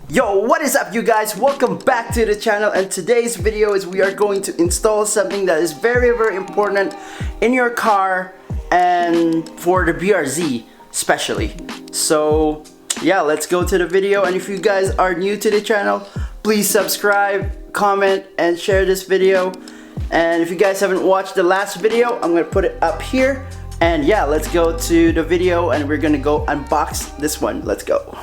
Yo, what is up you guys? Welcome back to the channel, and today's video is we are going to install something that is very important in your car and for the BRZ especially. So yeah, let's go to the video, and if you guys are new to the channel, please subscribe, comment, and share this video. And if you guys haven't watched the last video, I'm gonna put it up here. And yeah, let's go to the video and we're gonna go unbox this one. Let's go.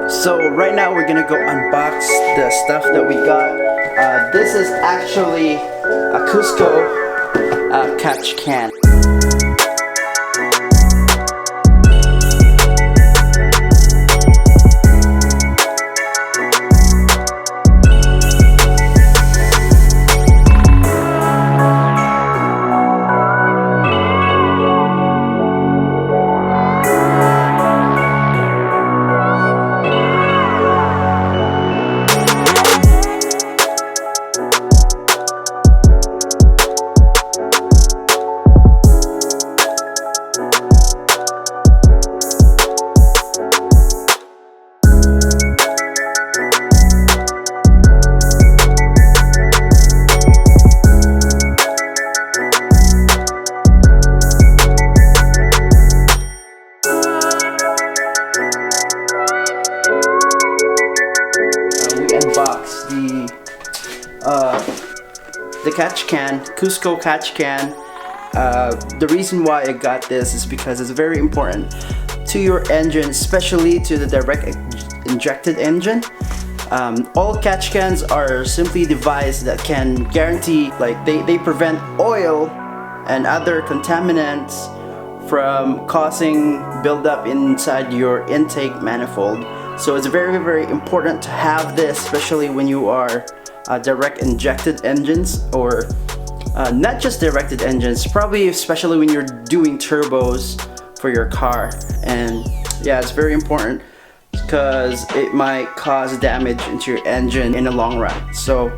So right now we're gonna go unbox the stuff that we got. This is actually a Cusco catch can. Unbox the catch can, Cusco catch can. The reason why I got this is because it's very important to your engine, especially to the direct injected engine. All catch cans are simply devices that can guarantee, like they prevent oil and other contaminants from causing buildup inside your intake manifold. So it's very important to have this, especially when you are direct injected engines, or not just directed engines, probably especially when you're doing turbos for your car. And yeah, it's very important because it might cause damage into your engine in the long run. So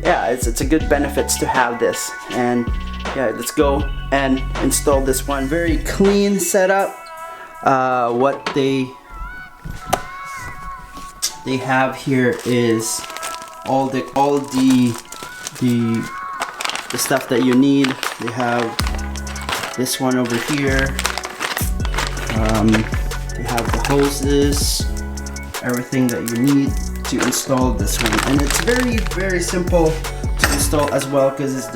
yeah, it's a good benefits to have this. And yeah, let's go and install this one. Very clean setup. What they have here is all the stuff that you need. They have this one over here. They have the hoses, everything that you need to install this one, and it's very simple to install as well, because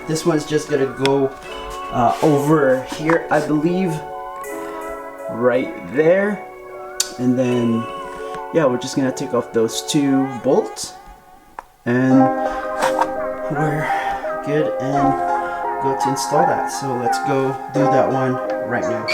this one's just gonna go over here, I believe, right there, and then yeah, we're just gonna take off those two bolts and we're good and go to install that. So let's go do that one right now.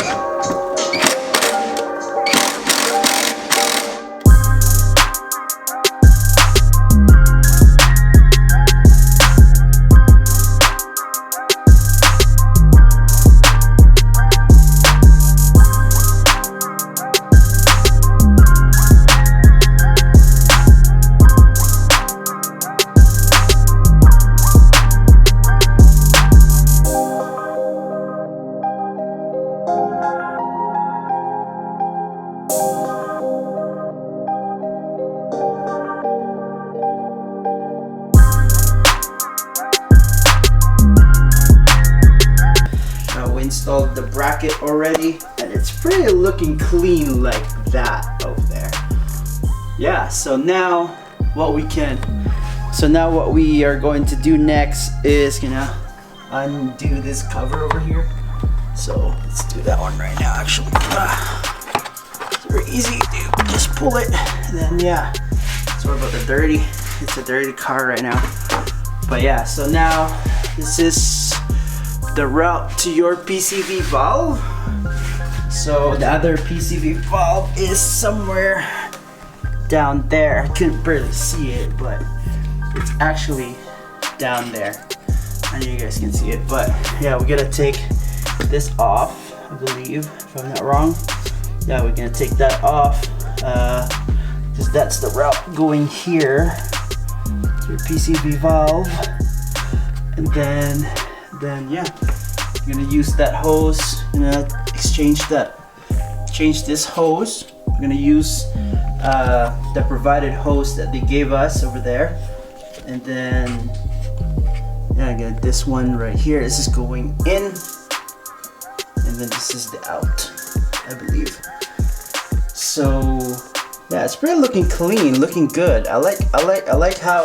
Installed the bracket already, and it's pretty looking clean like that over there. Yeah, so now what we are going to do next is gonna undo this cover over here. So let's do that one right now. Actually, it's very easy to do. Just pull it, and then yeah. Sorry about the dirty. It's a dirty car right now. But yeah, so now this is the route to your PCV valve. So the other PCV valve is somewhere down there. I couldn't barely see it, but it's actually down there. I know you guys can see it, but yeah, we gotta take this off, I believe, if I'm not wrong. Yeah, we're gonna take that off because that's the route going here to your PCV valve. And then yeah, I'm gonna use that hose. I'm gonna change this hose. I'm gonna use the provided hose that they gave us over there. And then yeah, I got this one right here. This is going in, and then this is the out, I believe. So yeah, it's pretty looking clean, looking good. I like how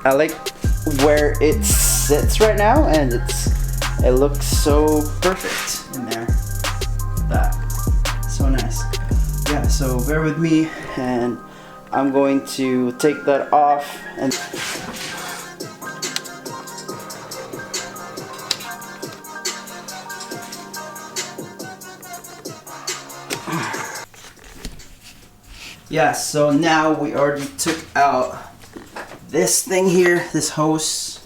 I like where it sits right now, and it looks so perfect in there. That so nice. Yeah, so bear with me, and I'm going to take that off and yeah, so now we already took out this thing here, this hose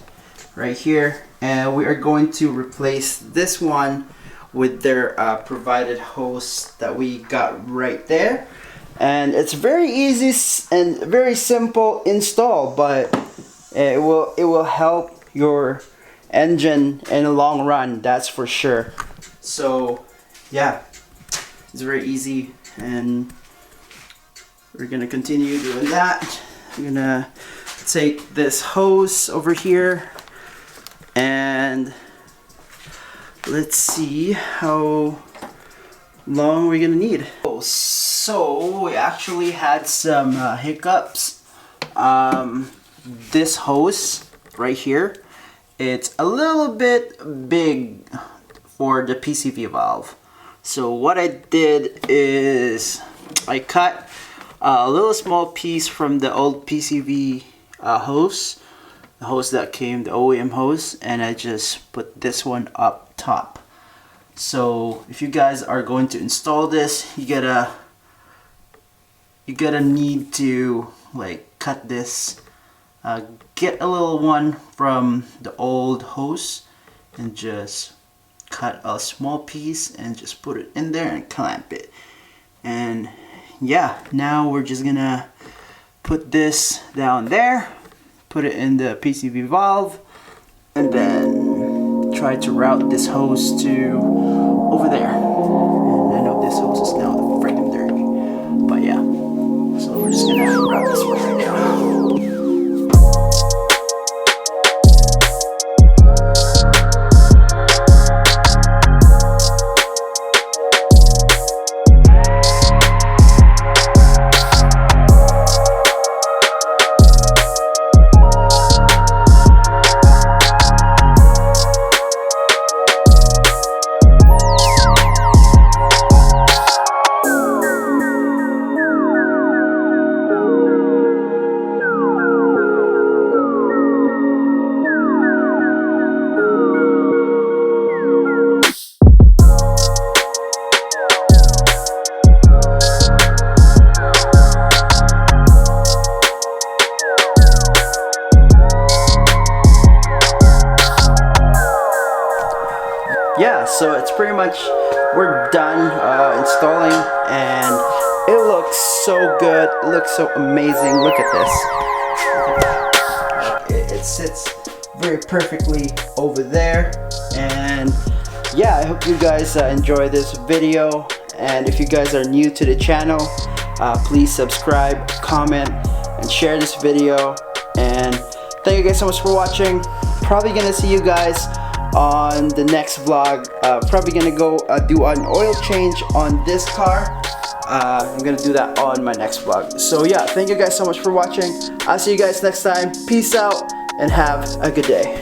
right here, and we are going to replace this one with their provided hose that we got right there. And it's very easy and very simple install, but it will help your engine in the long run, that's for sure. So yeah, it's very easy, and we're gonna continue doing that. I'm gonna take this hose over here, and let's see how long we're gonna need. So we actually had some hiccups. This hose right here, it's a little bit big for the PCV valve. So what I did is I cut a little small piece from the old PCV hose, the hose that came, the OEM hose, and I just put this one up top. So if you guys are going to install this, you gotta need to like cut this, get a little one from the old hose and just cut a small piece and just put it in there and clamp it. And yeah, now we're just gonna put this down there, put it in the PCV valve, and then try to route this hose to over there. And I know this hose is now freaking dirty, but yeah, so we're just gonna route this one right now. Yeah, so it's pretty much, we're done installing, and it looks so good. It looks so amazing. Look at this. It sits very perfectly over there. And yeah, I hope you guys enjoy this video. And if you guys are new to the channel, please subscribe, comment, and share this video. And thank you guys so much for watching. Probably gonna see you guys on the next vlog. Probably gonna go do an oil change on this car. I'm gonna do that on my next vlog. So yeah, thank you guys so much for watching. I'll see you guys next time. Peace out and have a good day.